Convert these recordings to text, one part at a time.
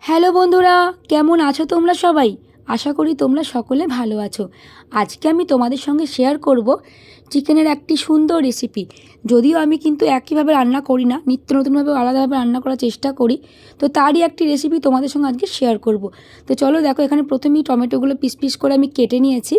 Hello বন্ধুরা, কেমন আছো তোমরা সবাই? আশা করি তোমরা সকলে ভালো আছো। আজকে আমি তোমাদের সঙ্গে শেয়ার করব চিকেনের একটি সুন্দর রেসিপি। যদিও আমি কিন্তু একইভাবে রান্না করি না, নিত্য নতুনভাবে আলাদাভাবে রান্না করার চেষ্টা করি, তো তারই একটি রেসিপি তোমাদের সঙ্গে আজকে শেয়ার করব। তো চলো দেখো, এখানে প্রথমেই টমেটোগুলো পিস পিস করে আমি কেটে নিয়েছি,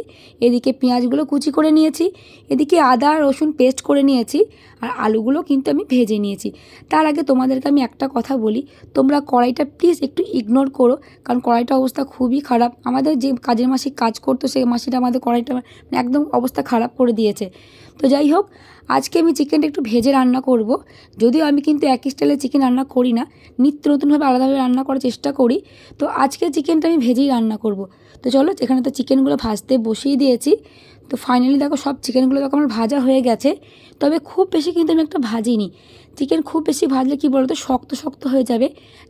এদিকে পেঁয়াজগুলো কুচি করে নিয়েছি, এদিকে আদা রসুন পেস্ট করে নিয়েছি, আর আলুগুলো কিন্তু আমি ভেজে নিয়েছি। তার আগে তোমাদেরকে আমি একটা কথা বলি, তোমরা কড়াইটা প্লিজ একটু ইগনোর করো, কারণ কড়াইটার অবস্থা খুবই খারাপ। আমাদের যে কাজের মাসি কাজ করতো সেই মাসিটা আমাদের কড়াইটা একদম অবস্থা খারাপ করে দিয়েছে। তো যাই হোক, আজকে আমি চিকেনটা একটু ভেজে রান্না করব। যদিও আমি কিন্তু একই স্টাইলে চিকেন রান্না করি না, নিত্য নতুনভাবে আলাদাভাবে রান্না করার চেষ্টা করি। তো আজকে চিকেনটা আমি ভেজেই রান্না করব। তো চলো, এখানে তো চিকেনগুলো ভাজতে বসিয়ে দিয়েছি। তো ফাইনালি দেখো, সব চিকেনগুলো দেখো আমার ভাজা হয়ে গেছে। তবে খুব বেশি কিন্তু আমি একটা ভাজিনি। চিকেন খুব বেশি ভাজলে কী বলতো, শক্ত শক্ত হয়ে যাবে,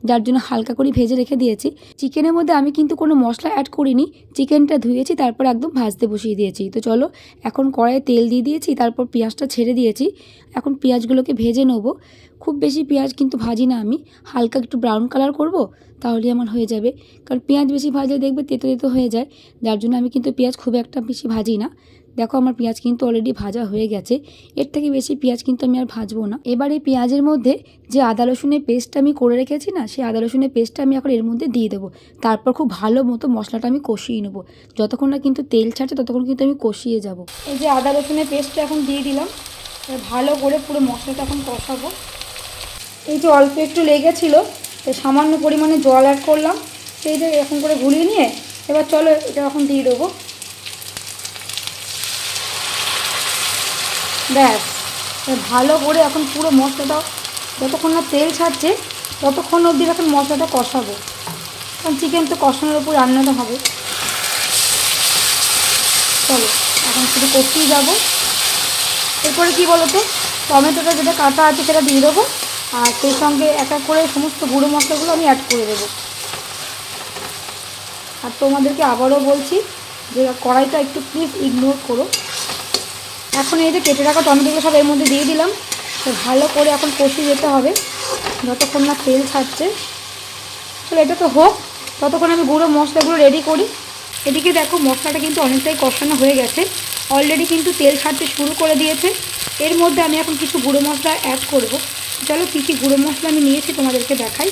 যার জন্য হালকা করে ভেজে রেখে দিয়েছি। চিকেনের মধ্যে আমি কিন্তু কোনো মশলা অ্যাড করিনি, চিকেনটা ধুয়েছি তারপর একদম ভাজতে বসিয়ে দিয়েছি। তো চলো, এখন কড়াইয়ে তেল দিয়ে দিয়েছি, তারপর পেঁয়াজটা ছেড়ে দিয়েছি। এখন পেঁয়াজগুলোকে ভেজে নেবো। খুব বেশি পেঁয়াজ কিন্তু ভাজি না আমি, হালকা একটু ব্রাউন কালার করব, তাহলেই আমার হয়ে যাবে। কারণ পেঁয়াজ বেশি ভাজলে দেখবে তেতো তেতো হয়ে যায়, যার জন্য আমি কিন্তু পেঁয়াজ খুব একটা বেশি ভাজি না। দেখো, আমার পেঁয়াজ কিন্তু অলরেডি ভাজা হয়ে গেছে, এর থেকে বেশি পেঁয়াজ কিন্তু আমি আর ভাজবো না। এবার এই পেঁয়াজের মধ্যে যে আদা রসুনের পেস্টটা আমি করে রেখেছি না, সেই আদা রসুনের পেস্টটা আমি এখন এর মধ্যে দিয়ে দেবো। তারপর খুব ভালো মতো মশলাটা আমি কষিয়ে নেবো। যতক্ষণ না কিন্তু তেল ছাড়ছে ততক্ষণ কিন্তু আমি কষিয়ে যাব। এই যে আদা রসুনের পেস্টটা এখন দিয়ে দিলাম, ভালো করে পুরো মশলাটা এখন কষাবো। এই যে অল্প একটু লেগেছিলো, সামান্য পরিমাণে জল অ্যাড করলাম, সেই যে এরকম করে গুলিয়ে নিয়ে এবার চলো এটা এখন দিয়ে দেবো। ব্যাস, ভালো করে এখন পুরো মশলাটা যতক্ষণ না তেল ছাড়ছে ততক্ষণ অবধি এখন মশলাটা কষাবো, কারণ চিকেন তো কষানোর উপর রান্নাটা হবে। চলো এখন শুধু কষিয়ে যাবো। এরপরে কী বলো তো, টমেটোটা যেটা কাটা আছে সেটা দিয়ে দেবো, আর সেই সঙ্গে এক এক করে সমস্ত গুঁড়ো মশলাগুলো আমি অ্যাড করে দেবো। আর তোমাদেরকে আবারও বলছি যে কড়াইটা একটু প্লিজ ইগনোর করো। এখন এই যে কেটে রাখা টমেটোগুলো সব এর মধ্যে দিয়ে দিলাম, তো ভালো করে এখন কষিয়ে যেতে হবে যতক্ষণ না তেল ছাড়ছে। তাহলে এটা তো হোক, ততক্ষণ আমি গুঁড়ো মশলাগুলো রেডি করি। এদিকে দেখো, মশলাটা কিন্তু অনেকটাই কষানো হয়ে গেছে, অলরেডি কিন্তু তেল ছাড়তে শুরু করে দিয়েছে। এর মধ্যে আমি এখন কিছু গুঁড়ো মশলা অ্যাড করব। চলো, কী কী গুঁড়ো মশলা আমি নিয়েছি তোমাদেরকে দেখাই।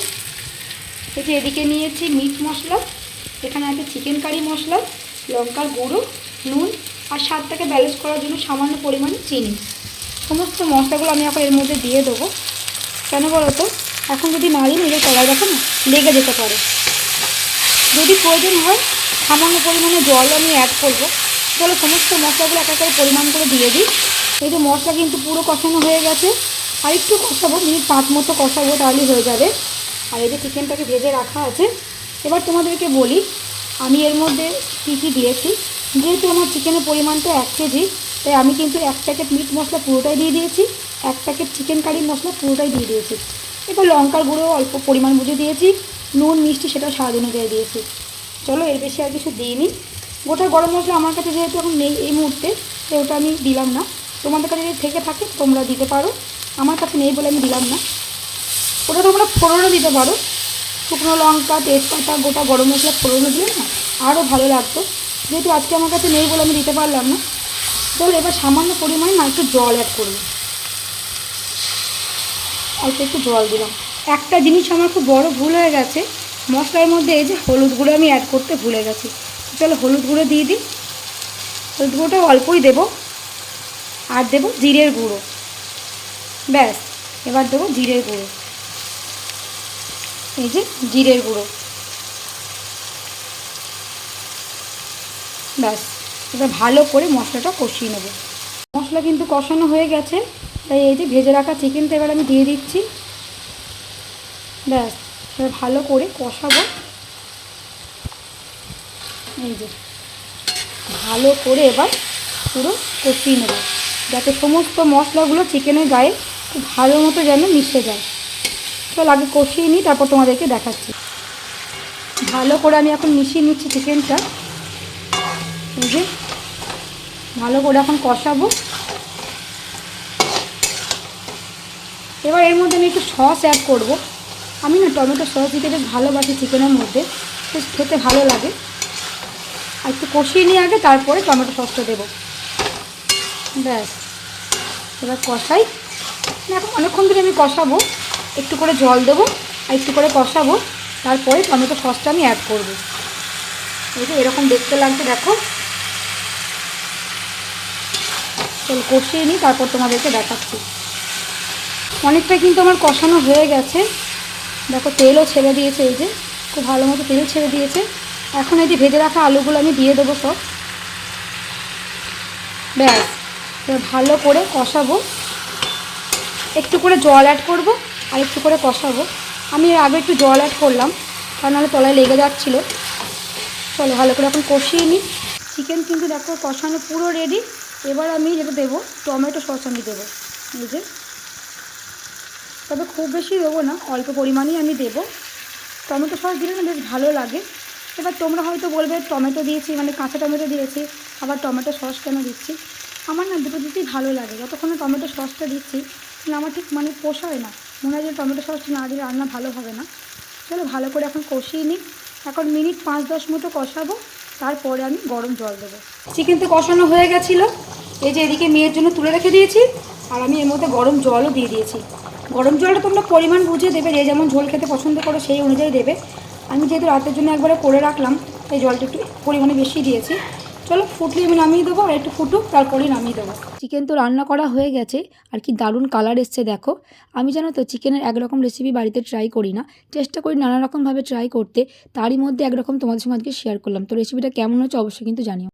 এই যে এদিকে নিয়েছি মিট মশলা, এখানে আছে চিকেন কারি মশলা, লঙ্কার গুঁড়ো, নুন, আর স্বাদটাকে ব্যালেন্স করার জন্য সামান্য পরিমাণে চিনি। সমস্ত মশলাগুলো আমি এখন এর মধ্যে দিয়ে দেবো। কেন বলো তো, এখন যদি না দিই নিজের কড়াই দেখো না লেগে যেতে পারে। যদি প্রয়োজন হয় সামান্য পরিমাণে জল আমি অ্যাড করবো। চলো, সমস্ত মশলাগুলো এক এক করে পরিমাণ করে দিয়ে দিই। এই যে মশলা কিন্তু পুরো কষানো হয়ে গেছে, আর একটু কষাবো, মিনিট 5 মতো কষাবো, তাহলেই হয়ে যাবে। আর এই যে চিকেনটাকে ভেজে রাখা আছে, এবার তোমাদেরকে বলি আমি এর মধ্যে কী কী দিয়েছি। যেহেতু আমার চিকেনের পরিমাণটা 1 কেজি, তাই আমি কিন্তু 1 প্যাকেট মিট মশলা পুরোটাই দিয়ে দিয়েছি, 1 প্যাকেট চিকেন কারি মশলা পুরোটাই দিয়ে দিয়েছি। এবার লঙ্কার গুঁড়ো অল্প পরিমাণ বুঝে দিয়েছি, নুন মিষ্টি সেটা স্বাদ অনুযায়ী দিয়েছি। চলো, এর বেশি আর কিছু দিইনি। গোটা গরম মশলা আমার কাছে যেহেতু এখন নেই এই মুহূর্তে, তো ওটা আমি দিলাম না। তোমাদের কাছে যদি থেকে থাকে তোমরা দিতে পারো, আমার কাছে নেই বলে আমি দিলাম না। ওটা তোমরা ফোড়নও দিতে পারো, শুকনো লঙ্কা, তেজপাতা, গোটা গরম মশলা ফোড়নও দিলে না আরও ভালো লাগতো। যেহেতু আজকে আমার কাছে নেই বলে আমি দিতে পারলাম না। চলো, এবার সামান্য পরিমাণে না একটু জল অ্যাড করবো, অল্প একটু জল দিলাম। একটা জিনিস আমার খুব বড় ভুল হয়ে গেছে, মশলার মধ্যে এই যে হলুদ গুঁড়ো আমি অ্যাড করতে ভুলে গেছি। চলো, হলুদ গুঁড়ো দিয়ে দিই। হলুদ গুঁড়োটা অল্পই দেবো, আর দেবো জিরের গুঁড়ো। ব্যাস, এবার দেবো জিরের গুঁড়ো। এই যে জিরের গুঁড়ো, ব্যাস। এবার ভালো করে মশলাটা কষিয়ে নেব। মশলা কিন্তু কষানো হয়ে গেছে, তাই এই যে ভেজে রাখা চিকেনটা এবার আমি দিয়ে দিচ্ছি। ব্যাস, এবার ভালো করে কষাবো। এই যে ভালো করে এবার পুরো কষিয়ে নেব, যাতে সমস্ত মশলাগুলো চিকেনের গায়ে খুব ভালো মতো যেন মিশে যায়। চল আগে কষিয়ে নিই, তারপর তোমাদেরকে দেখাচ্ছি। ভালো করে আমি এখন মিশিয়ে নিচ্ছি চিকেনটা। এই যে ভালো করে এখন কষাবো। এবার এর মধ্যে আমি একটু সস অ্যাড করব। আমি না টমেটো সস দিতে বেশ ভালোবাসি চিকেনের মধ্যে, বেশ খেতে ভালো লাগে। আর একটু কষিয়ে নিয়ে আগে তারপরে টমেটো সসটা দেবো। ব্যাস, এবার কষাই। এখন অনেকক্ষণ ধরে আমি কষাবো, একটু করে জল দেবো আর একটু করে কষাবো, তারপরে টমেটো সসটা আমি অ্যাড করবো। এই যে এরকম দেখতে লাগবে, দেখো। চল কষিয়ে নিই, তারপর তোমাদেরকে দেখাচ্ছি। অনেকটা কিন্তু আমার কষানো হয়ে গেছে, দেখো তেলও ছেড়ে দিয়েছে, এই যে খুব ভালো মতো তেল ছেড়ে দিয়েছে। এখন এই যে ভেজে রাখা আলুগুলো আমি দিয়ে দেবো সব। ব্যাস, এবার ভালো করে কষাবো, একটু করে জল অ্যাড করব আর একটু করে কষাবো। আমি এর আগে একটু জল অ্যাড করলাম, কারণ নাহলে তলায় লেগে যাচ্ছিলো। চলো ভালো করে এখন কষিয়ে নিই। চিকেন কিন্তু দেখো কষানো পুরো রেডি। এবার আমি যেটা দেবো, টমেটো সস আমি দেবো, এই যে। তবে খুব বেশি দেবো না, অল্প পরিমাণেই আমি দেবো। টমেটো সস দিলে না বেশ ভালো লাগে। এবার তোমরা হয়তো বলবে টমেটো দিয়েছি, মানে কাঁচা টমেটো দিয়েছি, আবার টমেটো সস কেন দিচ্ছি। আমার না দুটো দিতেই ভালো লাগে, যতক্ষণে টমেটো সসটা দিচ্ছি তাহলে আমার ঠিক মানে পোষায় না, মনে হয় যে টমেটো সসটা না দিলে রান্না ভালো হবে না। চলো ভালো করে এখন কষিয়ে নিই। এখন মিনিট 5-10 মতো কষাবো, তারপরে আমি গরম জল দেবো। চিকেন তো কষানো হয়ে গেছিলো, এই যে এদিকে মেয়ের জন্য তুলে রেখে দিয়েছি, আর আমি এর মধ্যে গরম জলও দিয়ে দিয়েছি। গরম জলটা তোমরা পরিমাণ বুঝে দেবে, যে যেমন ঝোল খেতে পছন্দ করো সেই অনুযায়ী দেবে। আমি যেহেতু রাতের জন্য একবারে করে রাখলাম, তাই জলটা একটু পরিমাণে বেশি দিয়েছি। চলো ফুটলে আমি নামিয়ে দেবো, আর একটু ফুটুক, তারপরেই নামিয়ে দেবো। চিকেন তো রান্না করা হয়ে গেছে, আর কি দারুণ কালার এসছে দেখো। আমি জানো তো চিকেনের একরকম রেসিপি বাড়িতে ট্রাই করি না, চেষ্টা করি নানা রকমভাবে ট্রাই করতে। তারই মধ্যে একরকম তোমাদের সঙ্গে আজকে শেয়ার করলাম। তো রেসিপিটা কেমন হচ্ছে অবশ্যই কিন্তু জানিও।